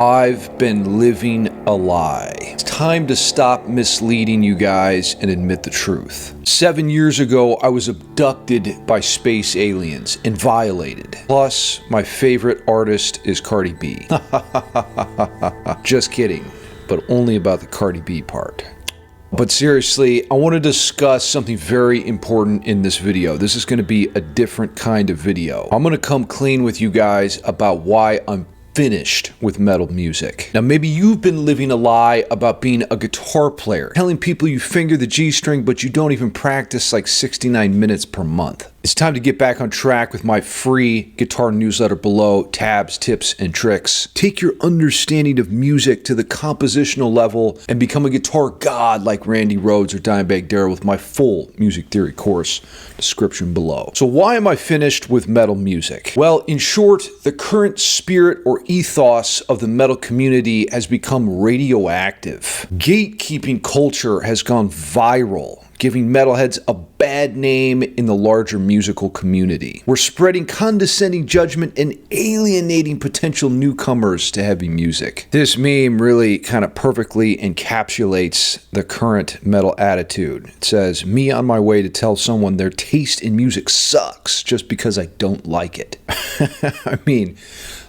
I've been living a lie. It's time to stop misleading you guys and admit the truth. 7 years ago, I was abducted by space aliens and violated. Plus, my favorite artist is Cardi B. Just kidding, but only about the Cardi B part. But seriously, I want to discuss something very important in this video. This is going to be a different kind of video. I'm going to come clean with you guys about why I'm finished with metal music. Now, maybe you've been living a lie about being a guitar player, telling people you finger the G string, but you don't even practice like 69 minutes per month. It's time to get back on track with my free guitar newsletter below, tabs, tips, and tricks. Take your understanding of music to the compositional level and become a guitar god like Randy Rhoads or Dimebag Darrell with my full music theory course, description below. So why am I finished with metal music? Well, in short, the current spirit or ethos of the metal community has become radioactive. Gatekeeping culture has gone viral, giving metalheads a bad name in the larger musical community. We're spreading condescending judgment and alienating potential newcomers to heavy music. This meme really kind of perfectly encapsulates the current metal attitude. It says, me on my way to tell someone their taste in music sucks just because I don't like it. I mean,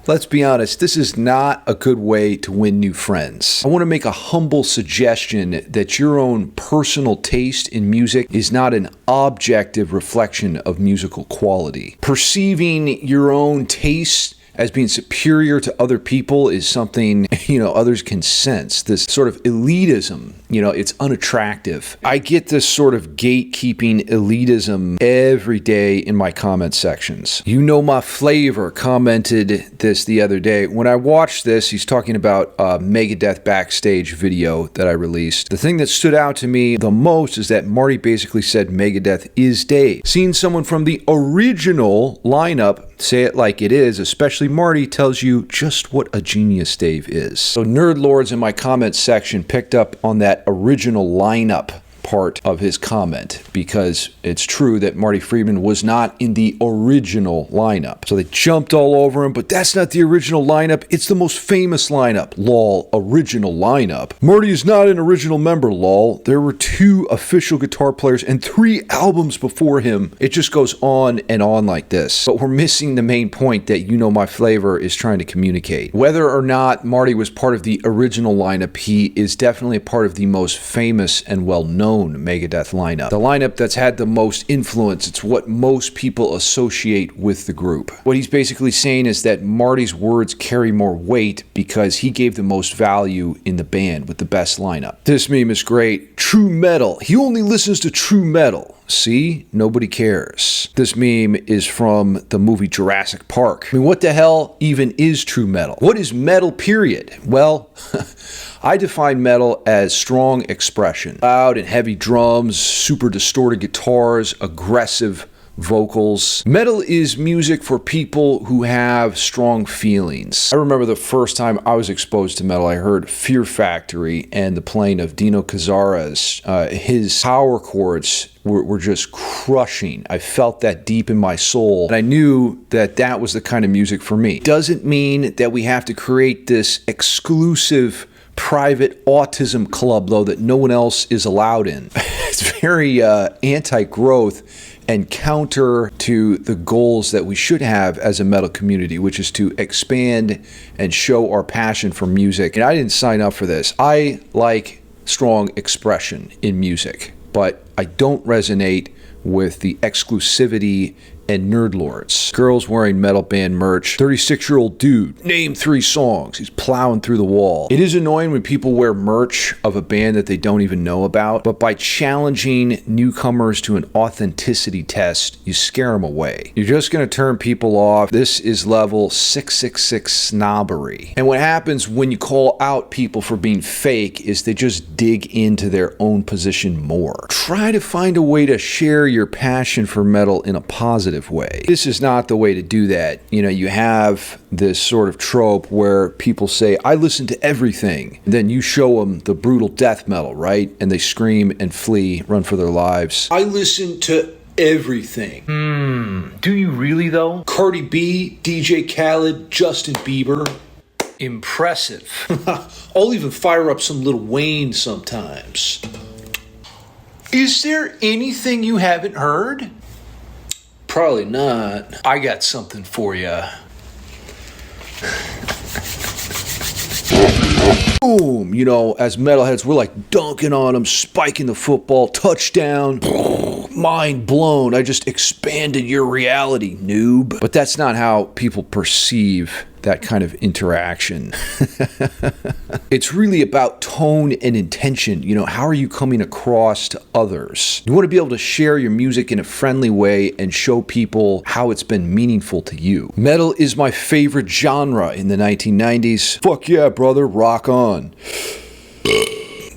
let's be honest, this is not a good way to win new friends. I want to make a humble suggestion that your own personal taste in music is not an objective reflection of musical quality. Perceiving your own taste as being superior to other people is something, others can sense. This sort of elitism, it's unattractive. I get this sort of gatekeeping elitism every day in my comment sections. You Know My Flavor commented this the other day. When I watched this, he's talking about a Megadeth backstage video that I released. The thing that stood out to me the most is that Marty basically said Megadeth is Dave. Seeing someone from the original lineup say it like it is, especially Marty, tells you just what a genius Dave is. So nerd lords in my comment section picked up on that original lineup part of his comment, because it's true that Marty Friedman was not in the original lineup. So they jumped all over him, but that's not the original lineup. It's the most famous lineup. Lol, original lineup. Marty is not an original member, lol. There were 2 official guitar players and 3 albums before him. It just goes on and on like this. But we're missing the main point that You Know My Flavor is trying to communicate. Whether or not Marty was part of the original lineup, he is definitely a part of the most famous and well-known Megadeth lineup. The lineup that's had the most influence. It's what most people associate with the group. What he's basically saying is that Marty's words carry more weight because he gave the most value in the band with the best lineup. This meme is great. True metal. He only listens to true metal. See? Nobody cares. This meme is from the movie Jurassic Park. I mean, what the hell even is true metal? What is metal, period? Well, I define metal as strong expression. Loud and heavy drums, super distorted guitars, aggressive vocals. Metal is music for people who have strong feelings. I remember the first time I was exposed to metal, I heard Fear Factory and the playing of Dino Cazares. His power chords were just crushing. I felt that deep in my soul, and I knew that that was the kind of music for me. Doesn't mean that we have to create this exclusive private autism club, though, that no one else is allowed in. It's very anti-growth and counter to the goals that we should have as a metal community, which is to expand and show our passion for music. And I didn't sign up for this. I like strong expression in music, but I don't resonate with the exclusivity and nerd lords. Girls wearing metal band merch. 36-year-old dude. Name 3 songs. He's plowing through the wall. It is annoying when people wear merch of a band that they don't even know about, but by challenging newcomers to an authenticity test, you scare them away. You're just going to turn people off. This is level 666 snobbery. And what happens when you call out people for being fake is they just dig into their own position more. Try to find a way to share your passion for metal in a positive way. This is not the way to do that. You have this sort of trope where people say, I listen to everything. And then you show them the brutal death metal, right? And they scream and flee, run for their lives. I listen to everything. Do you really though? Cardi B, DJ Khaled, Justin Bieber. Impressive. I'll even fire up some Lil Wayne sometimes. Is there anything you haven't heard? Probably not. I got something for you. Boom, you know, as metalheads, we're like dunking on them, spiking the football, touchdown, mind blown. I just expanded your reality, noob. But that's not how people perceive that kind of interaction. It's really about tone and intention. You know, how are you coming across to others? You want to be able to share your music in a friendly way and show people how it's been meaningful to you. Metal is my favorite genre in the 1990s. Fuck yeah, brother, rock on.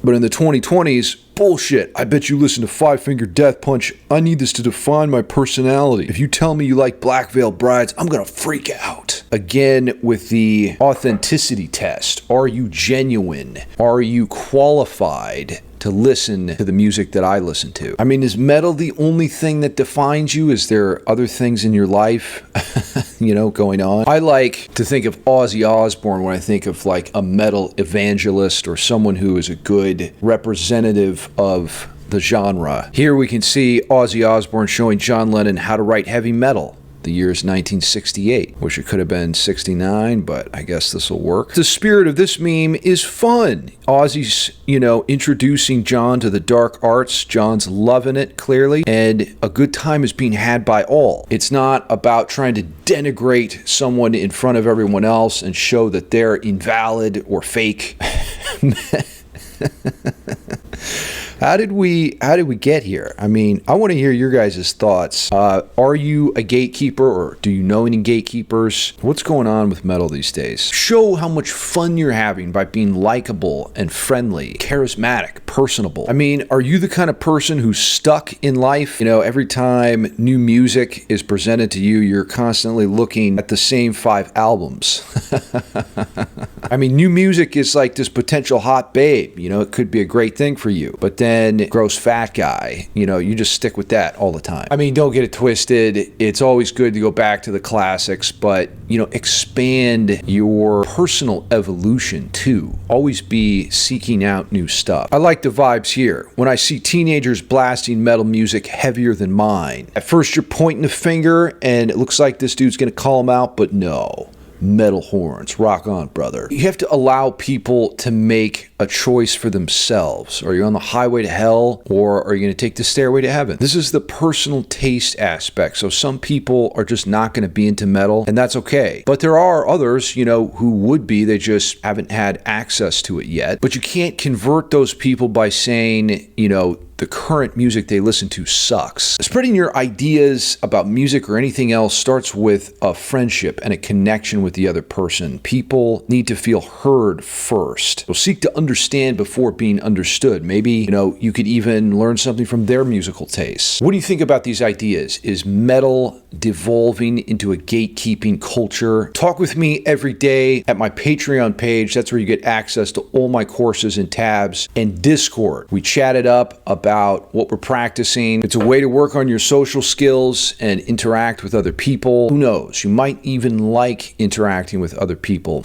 But in the 2020s, bullshit. I bet you listen to Five Finger Death Punch. I need this to define my personality. If you tell me you like Black Veil Brides, I'm gonna freak out. Again, with the authenticity test. Are you genuine? Are you qualified to listen to the music that I listen to? I mean, is metal the only thing that defines you? Is there other things in your life, you know, going on? I like to think of Ozzy Osbourne when I think of like a metal evangelist or someone who is a good representative of the genre. Here we can see Ozzy Osbourne showing John Lennon how to write heavy metal. The year is 1968. Wish it could have been 69, but I guess this will work. The spirit of this meme is fun. Ozzy's, you know, introducing John to the dark arts. John's loving it, clearly, and a good time is being had by all. It's not about trying to denigrate someone in front of everyone else and show that they're invalid or fake. How did we get here? I mean, I want to hear your guys' thoughts. Are you a gatekeeper, or do you know any gatekeepers? What's going on with metal these days? Show how much fun you're having by being likable and friendly, charismatic, personable. I mean, are you the kind of person who's stuck in life? You know, every time new music is presented to you, you're constantly looking at the same 5 albums. I mean, new music is like this potential hot babe. You know, it could be a great thing for you. But then gross fat guy, you know, you just stick with that all the time. I mean, don't get it twisted. It's always good to go back to the classics, but, you know, expand your personal evolution too. Always be seeking out new stuff. I like the vibes here. When I see teenagers blasting metal music heavier than mine, at first you're pointing a finger and it looks like this dude's gonna call him out, but no. Metal horns. Rock on, brother. You have to allow people to make a choice for themselves. Are you on the highway to hell, or are you going to take the stairway to heaven? This is the personal taste aspect. So some people are just not going to be into metal, and that's okay. But there are others, you know, who would be. They just haven't had access to it yet. But you can't convert those people by saying, you know, the current music they listen to sucks. Spreading your ideas about music or anything else starts with a friendship and a connection with the other person. People need to feel heard first. So seek to understand before being understood. Maybe, you know, you could even learn something from their musical tastes. What do you think about these ideas? Is metal devolving into a gatekeeping culture? Talk with me every day at my Patreon page. That's where you get access to all my courses and tabs, and Discord. We chat it up about what we're practicing. It's a way to work on your social skills and interact with other people. Who knows? You might even like interacting with other people.